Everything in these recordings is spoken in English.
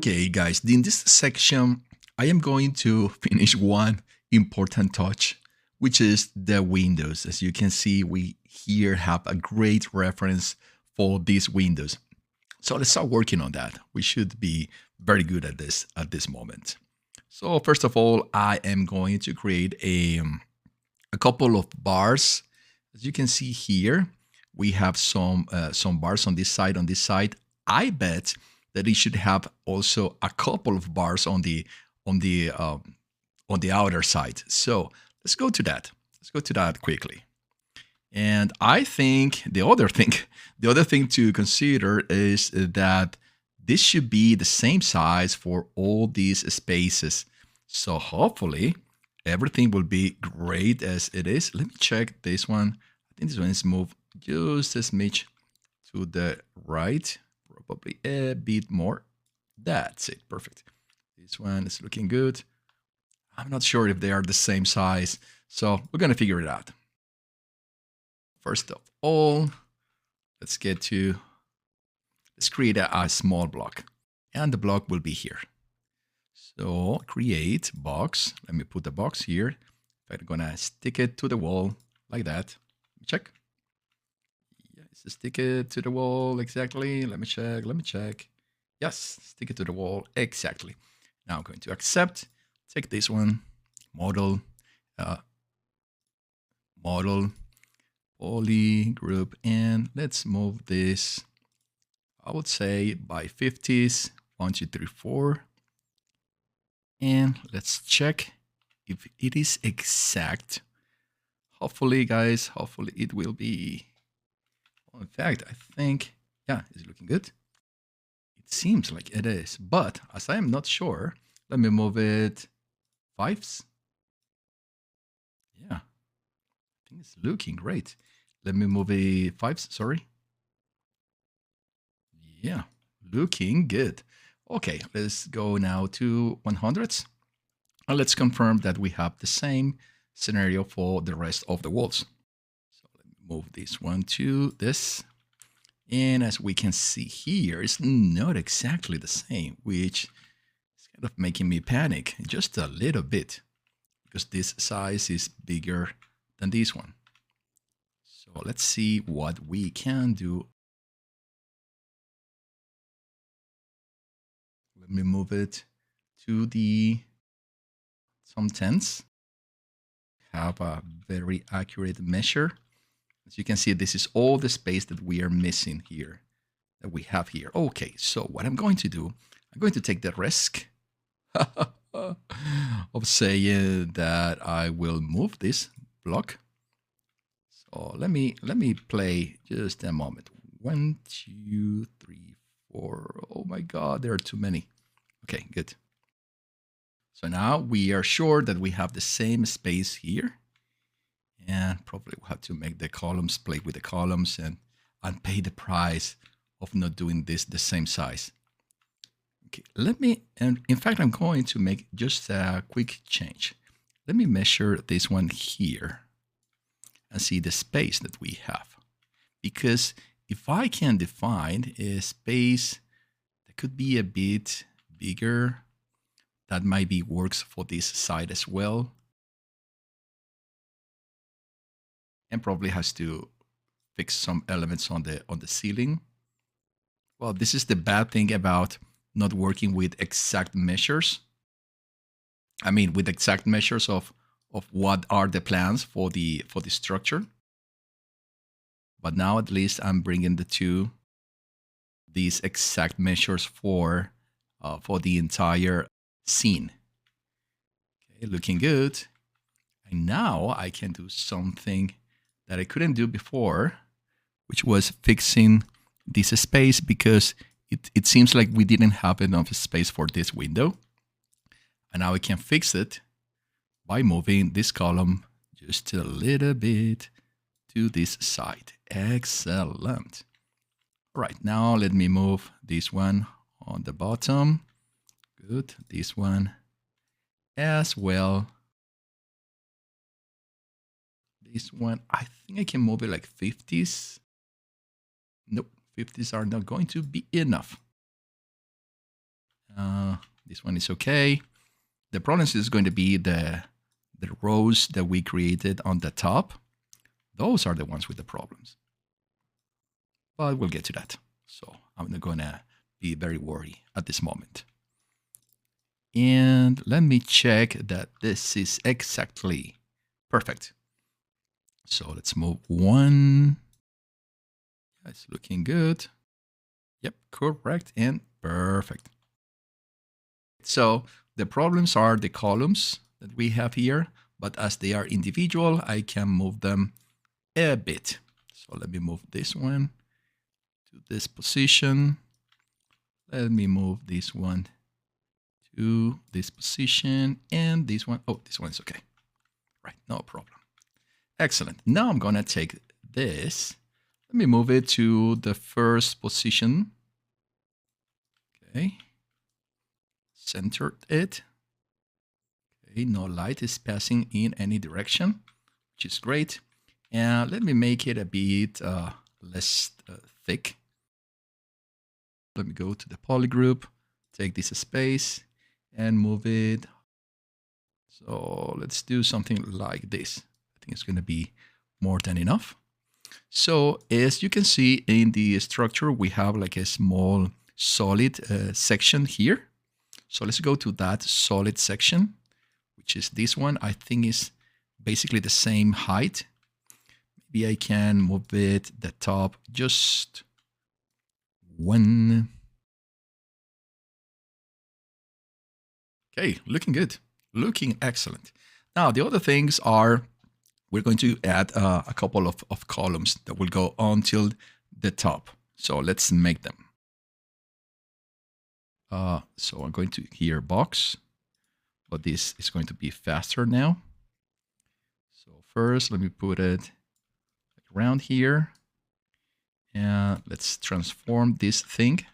Okay, guys, in this section, I am going to finish one important touch, which is the windows. As you can see, we here have a great reference for these windows. So let's start working on that. We should be very good at this moment. So first of all, I am going to create a couple of bars. As you can see here, we have some bars on this side. On this side, I bet that it should have also a couple of bars on the outer side. So let's go to that. Let's go to that quickly. And I think the other thing to consider is that this should be the same size for all these spaces. So hopefully everything will be great as it is. Let me check this one. I think this one is moved just a smidge to the right, probably a bit more. That's it, perfect. This one is looking good. I'm not sure if they are the same size, so we're gonna figure it out. First of all, let's create a small block, and the block will be here. So create box. Let me put the box here. I'm gonna stick it to the wall like that. Check. Yes, stick it to the wall exactly. Let me check. Yes, stick it to the wall exactly. Now I'm going to accept. Take this one, model, poly group, and let's move this, I would say by 50s, 1, 2, 3, 4. And let's check if it is exact. Hopefully, guys, hopefully it will be. Well, in fact, I think, yeah, it's looking good. It seems like it is, but as I am not sure, let me move it 5s. Yeah, I think it's looking great. Let me move it 5s, sorry. Yeah, looking good. Okay, let's go now to 100s. And let's confirm that we have the same scenario for the rest of the walls. So let me move this one to this. And as we can see here, it's not exactly the same, which is kind of making me panic just a little bit because this size is bigger than this one. So let's see what we can do. Let me move it to the some 10s. Have a very accurate measure. As you can see, this is all the space that we are missing here, that we have here. Okay, so what I'm going to do, I'm going to take the risk of saying that I will move this block. So let me play just a moment. 1, 2, 3, 4. Oh my God, there are too many. Okay, good. So now we are sure that we have the same space here. And probably we'll have to make the columns play with the columns and pay the price of not doing this the same size. Okay, and in fact, I'm going to make just a quick change. Let me measure this one here and see the space that we have. Because if I can define a space that could be a bit bigger, that might be works for this side as well. And probably has to fix some elements on the ceiling. Well, this is the bad thing about not working with exact measures. I mean, with exact measures of what are the plans for the structure. But now at least I'm bringing these exact measures for the entire scene. Okay, looking good. And now I can do something that I couldn't do before, which was fixing this space because it seems like we didn't have enough space for this window. And now I can fix it by moving this column just a little bit to this side. Excellent. All right, now let me move this one on the bottom. Good, this one as well. This one, I think I can move it like 50s. Nope, 50s are not going to be enough. This one is okay. The problem is going to be the rows that we created on the top. Those are the ones with the problems. But we'll get to that. So I'm not going to be very worried at this moment. And let me check that this is exactly perfect. So let's move one. It's looking good. Yep, correct and perfect. So the problems are the columns that we have here, but as they are individual, I can move them a bit. So let me move this one to this position. Let me move this one to this position and this one. Oh, this one is okay. Right, no problem. Excellent. Now I'm going to take this. Let me move it to the first position. Okay. Center it. Okay, no light is passing in any direction, which is great. And let me make it a bit less thick. Let me go to the poly group, take this space and move it. So let's do something like this. I think it's going to be more than enough. So as you can see in the structure, we have like a small solid section here. So let's go to that solid section, which is this one. I think is basically the same height. Maybe I can move it the top just one. Okay, looking good, looking excellent. Now the other things are we're going to add a couple of columns that will go until the top. So let's make them. So I'm going to here box, but this is going to be faster now. So first, let me put it around here. And let's transform this thing.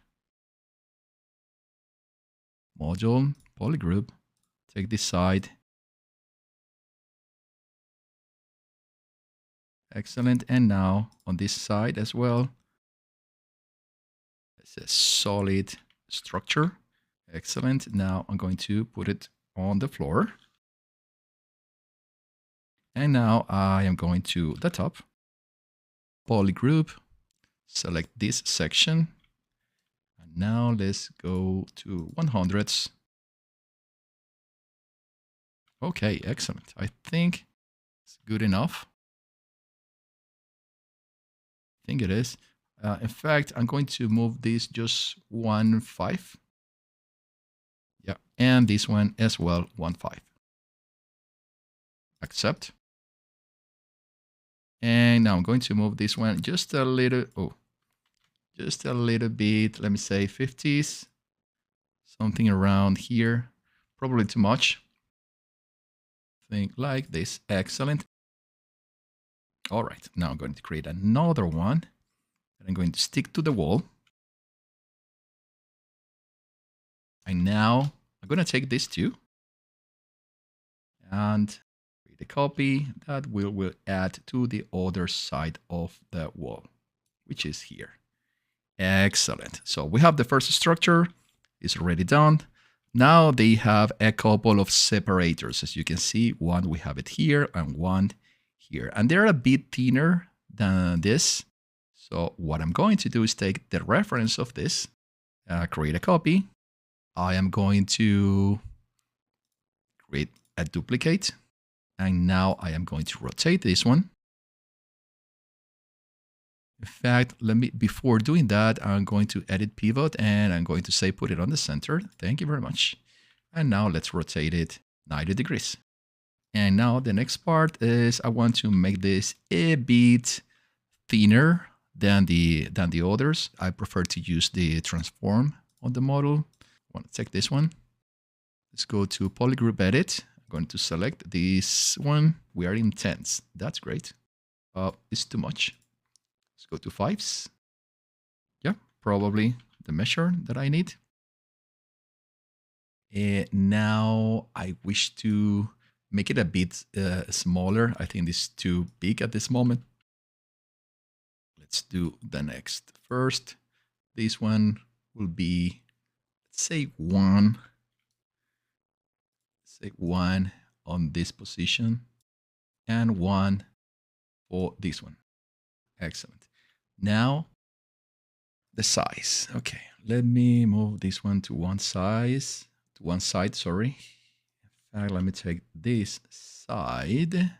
Module, polygroup, take this side. Excellent. And now on this side as well, it's a solid structure. Excellent. Now I'm going to put it on the floor. And now I am going to the top, polygroup, select this section. And now let's go to 100s. Okay, excellent. I think it's good enough. I think it is. In fact, I'm going to move this just 1.5. Yeah, and this one as well, 1.5. Accept. And now I'm going to move this one just a little, just a little bit, let me say 50s, something around here, probably too much. Think like this, excellent. All right, now I'm going to create another one and I'm going to stick to the wall. And now I'm going to take this too and create a copy that we will add to the other side of the wall, which is here. Excellent. So we have the first structure is already done. Now they have a couple of separators. As you can see, one we have it here and one here. And they're a bit thinner than this. So what I'm going to do is take the reference of this, create a copy. I am going to create a duplicate. And now I am going to rotate this one. In fact, before doing that, I'm going to edit pivot and I'm going to say put it on the center. Thank you very much. And now let's rotate it 90 degrees. And now the next part is I want to make this a bit thinner than the others. I prefer to use the transform on the model. I want to take this one. Let's go to polygroup edit. I'm going to select this one. We are in 10s. That's great. It's too much. Let's go to 5s. Yeah, probably the measure that I need. Now I wish to make it a bit smaller. I think it's too big at this moment. Let's do the next first. This one will be, say one on this position and one for this one. Excellent. Now the size. Okay, let me move this one to one side. Sorry. In fact, let me take this side. Yeah,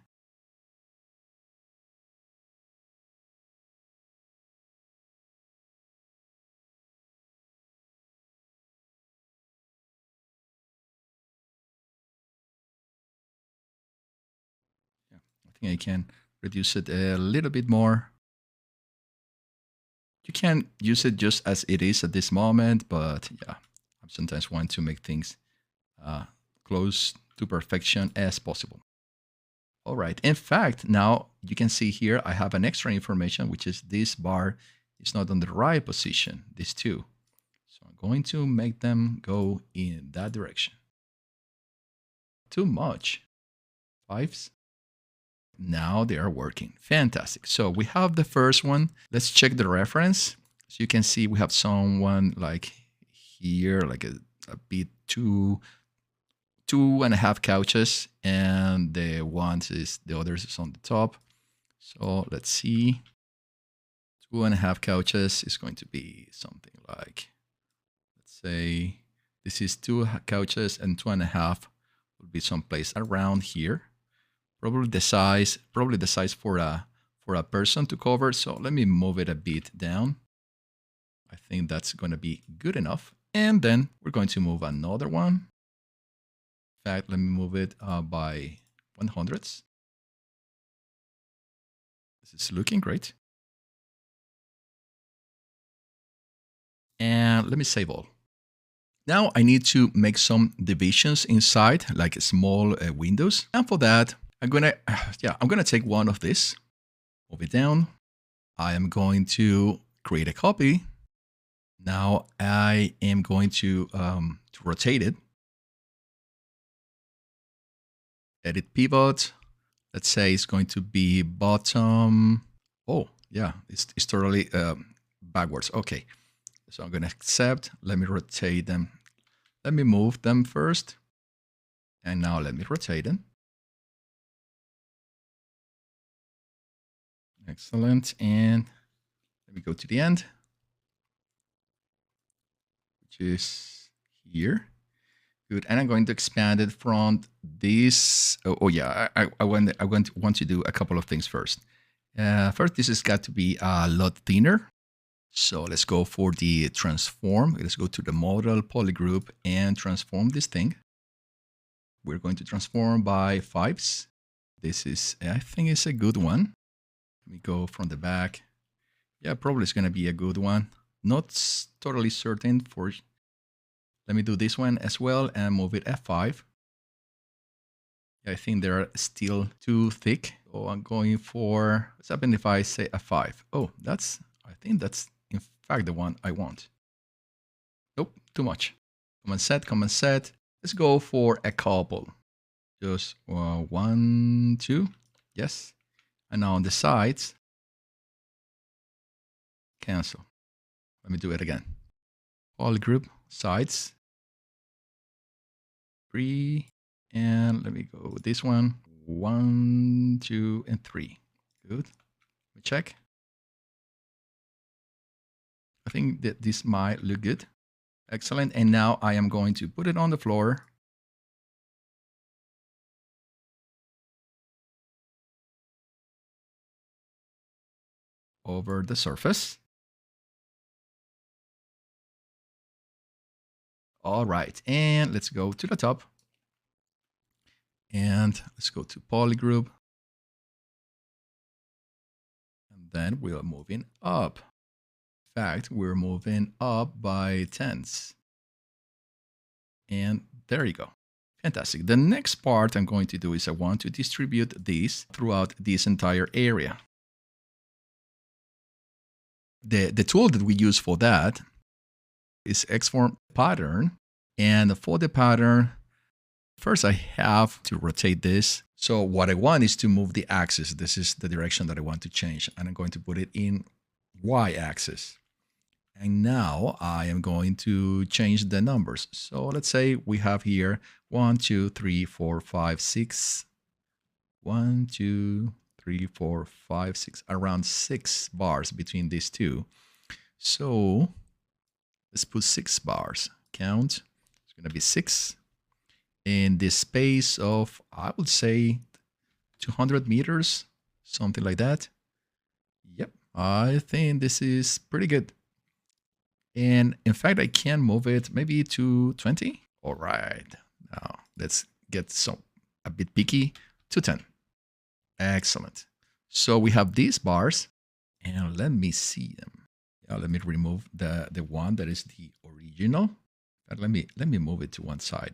I think I can reduce it a little bit more. You can use it just as it is at this moment, but yeah, I sometimes want to make things close to perfection as possible. All right. In fact, now you can see here, I have an extra information, which is this bar is not on the right position, these two. So I'm going to make them go in that direction. Too much. Fives. Now they are working. Fantastic. So we have the first one. Let's check the reference. So you can see we have someone like here, like a bit two and a half couches, and the others is on the top. So let's see. 2.5 couches is going to be something like, let's say this is 2 couches and 2.5 will be someplace around here. Probably the size for a person to cover. So let me move it a bit down. I think that's going to be good enough. And then we're going to move another one. In fact, let me move it by 100ths. This is looking great. And let me save all. Now I need to make some divisions inside, like small windows. And for that, I'm gonna take one of this, move it down. I am going to create a copy. Now I am going to rotate it. Edit pivot. Let's say it's going to be bottom. Oh yeah, it's totally backwards. Okay, so I'm gonna accept. Let me rotate them. Let me move them first. And now let me rotate them. Excellent. And let me go to the end, which is here. Good. And I'm going to expand it from this. Oh yeah, I want to do a couple of things first. First, this has got to be a lot thinner. So let's go for the transform. Let's go to the model polygroup and transform this thing. We're going to transform by 5s. This is, I think it's a good one. Let me go from the back. Yeah, probably it's going to be a good one. Not totally certain for. Let me do this one as well and move it F5. I think they're still too thick. So I'm going for, what's happening if I say F5? Oh, I think that's in fact the one I want. Nope, too much. Command set. Let's go for a couple. Just 1, 2. Yes. And now on the sides, cancel. Let me do it again. Polygroup, sides, 3. And let me go with this one. 1, 2, and 3. Good. Let me check. I think that this might look good. Excellent. And now I am going to put it on the floor. Over the surface. All right. And let's go to the top. And let's go to polygroup. And then we're moving up. In fact, we're moving up by 10s. And there you go. Fantastic. The next part I'm going to do is I want to distribute these throughout this entire area. The tool that we use for that is Xform pattern. And for the pattern, first I have to rotate this. So what I want is to move the axis. This is the direction that I want to change. And I'm going to put it in Y axis. And now I am going to change the numbers. So let's say we have here 1, 2, 3, 4, 5, 6. 1, 2, 3, 4, 5, 6. Around 6 bars between these two. So let's put 6 bars. Count. It's going to be 6. In this space of, I would say, 200 meters, something like that. Yep, I think this is pretty good. And in fact, I can move it maybe to 20. All right, now let's get a bit picky to 10. Excellent. So we have these bars, and let me see them. Let me remove the one that is the original. Let me move it to one side.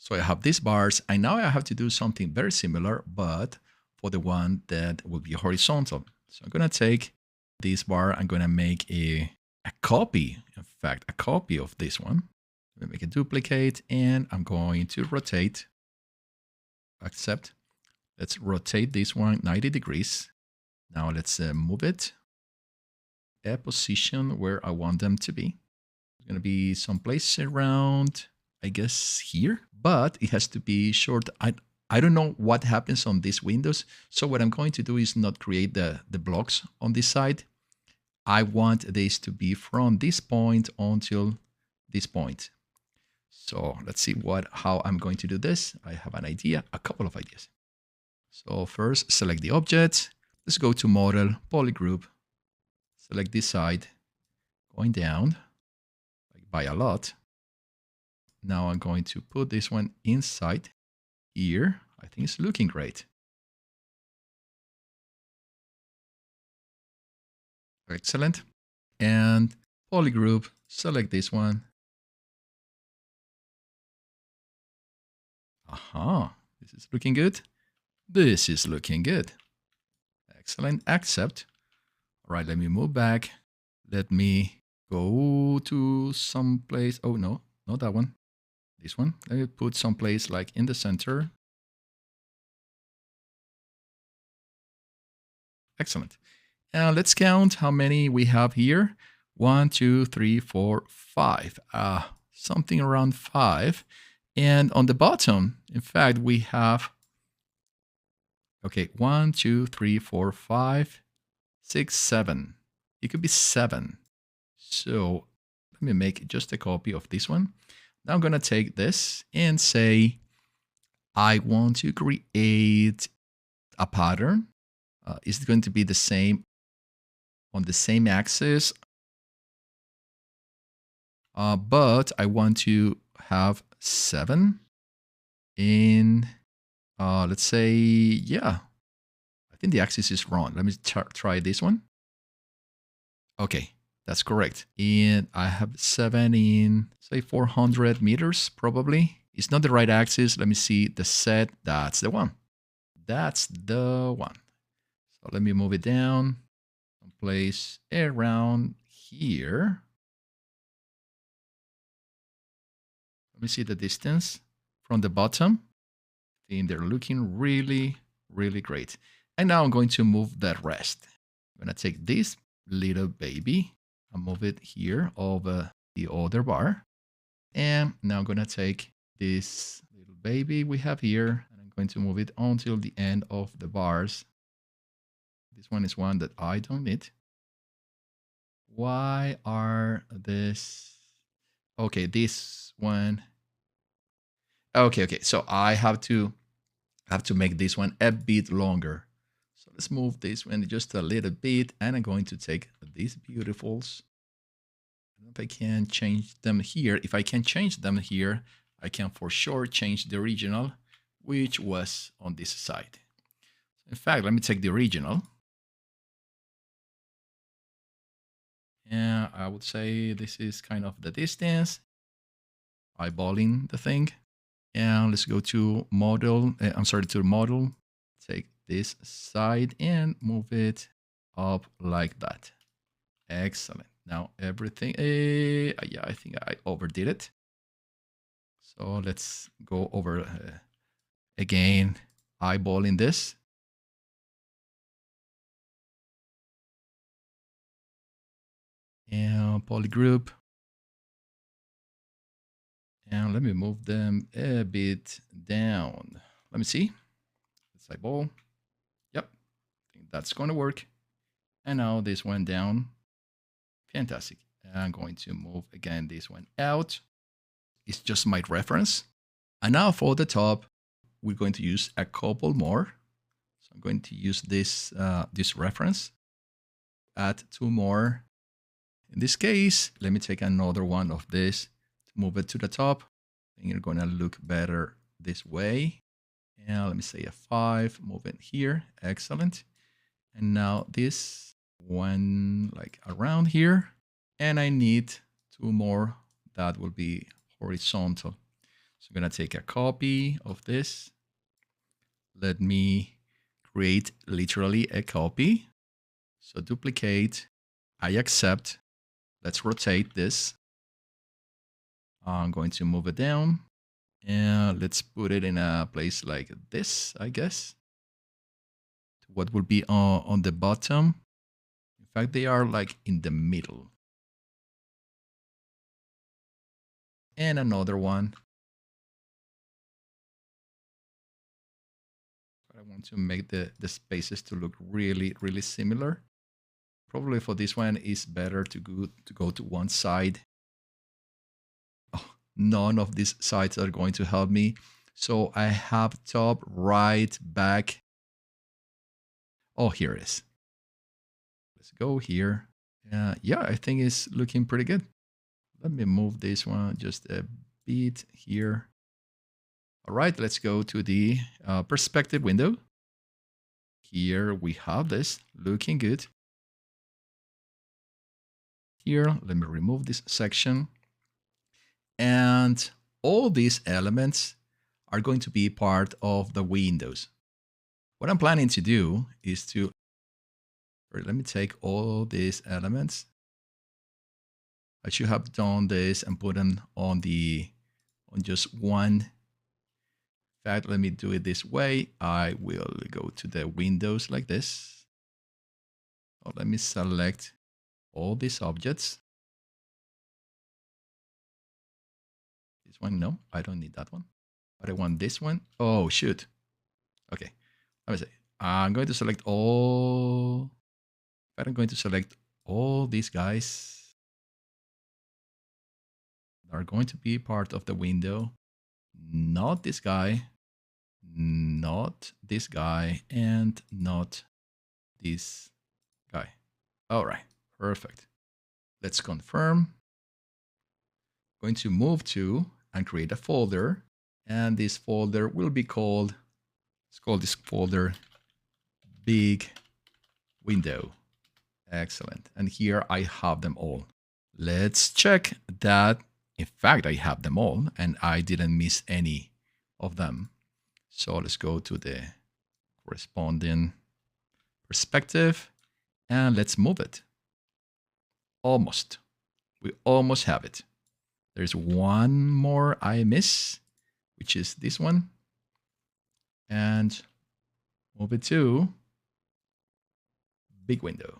So I have these bars, and now I have to do something very similar, but for the one that will be horizontal. So I'm going to take this bar, I'm going to make a copy, in fact, a copy of this one. Let me make a duplicate, and I'm going to rotate, accept. Let's rotate this one 90 degrees. Now let's move it a position where I want them to be. It's going to be someplace around, I guess, here, but it has to be short. I don't know what happens on these windows. So what I'm going to do is not create the blocks on this side. I want this to be from this point until this point. So let's see how I'm going to do this. I have an idea, a couple of ideas. So first, select the object. Let's go to Model, Polygroup. Select this side, going down like by a lot. Now I'm going to put this one inside here. I think it's looking great. Excellent. And Polygroup, select this one. Aha, this is looking good. This is looking good. Excellent. Accept. All right, let me move back. Let me go to some place. Oh, no, not that one. This one. Let me put some place like in the center. Excellent. Now let's count how many we have here. 1, 2, 3, 4, 5. Something around 5. And on the bottom, in fact, we have, okay, 1, 2, 3, 4, 5, 6, 7. It could be 7. So let me make just a copy of this one. Now I'm going to take this and say, I want to create a pattern. Is it going to be the same on the same axis? But I want to have 7 in, let's say, yeah, I think the axis is wrong. Let me try this one. Okay, that's correct. And I have 7 in, say, 400 meters, probably. It's not the right axis. Let me see the set. That's the one. That's the one. So let me move it down, someplace around here. Let me see the distance from the bottom. I think they're looking really, really great. And now I'm going to move the rest. I'm going to take this little baby and move it here over the other bar. And now I'm going to take this little baby we have here, and I'm going to move it until the end of the bars. This one is one that I don't need. Why are this? Okay, this one. Okay. So I have to make this one a bit longer. So let's move this one just a little bit, and I'm going to take these beautifuls. I don't know if I can change them here. If I can change them here, I can for sure change the original, which was on this side. In fact, let me take the original. And I would say this is kind of the distance. Eyeballing the thing. And let's go to model. To model. Take this side and move it up like that. Excellent. Now everything. Yeah, I think I overdid it. So let's go over again, eyeballing this. polygroup. And let me move them a bit down. Let me see. Let's eyeball. Yep, I think that's going to work. And now this one down. Fantastic. I'm going to move again this one out. It's just my reference. And now for the top, we're going to use a couple more. So I'm going to use this, this reference. Add 2 more. In this case, let me take another one of this to move it to the top. I think it's going to look better this way. And let me say a 5, move it here. Excellent. And now this one like around here. And I need 2 more that will be horizontal. So I'm going to take a copy of this. Let me create literally a copy. So duplicate, I accept. Let's rotate this. I'm going to move it down. And let's put it in a place like this, I guess. What will be on the bottom. In fact, they are like in the middle. And another one. I want to make the spaces to look really, really similar. Probably for this one, it's better to go to one side. Oh, none of these sides are going to help me. So I have top, right, back. Oh, here it is. Let's go here. Yeah, I think it's looking pretty good. Let me move this one just a bit here. All right, let's go to the perspective window. Here we have this looking good. Here, let me remove this section. And all these elements are going to be part of the windows. What I'm planning to do is to, let me take all these elements. I should have done this and put them on just one. In fact, let me do it this way. I will go to the windows like this. So let me select all these objects. This one, no, I don't need that one. But I want this one. Oh, shoot. Okay, let me see. I'm going to select all. I'm going to select all these guys. Are going to be part of the window. Not this guy, not this guy, and not this guy. All right, perfect. Let's confirm. Going to move to and create a folder. And this folder will be called, let's call this folder Big Window. Excellent. And here I have them all. Let's check that. In fact, I have them all and I didn't miss any of them. So let's go to the corresponding perspective and let's move it. Almost. We almost have it. There's one more I miss, which is this one. And move it to big window.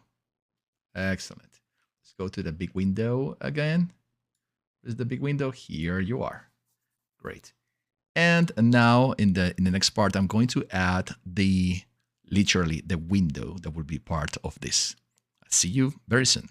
Excellent. Let's go to the big window again. Where's the big window? Here you are. Great. And now in the next part, I'm going to add literally the window that will be part of this. See you very soon.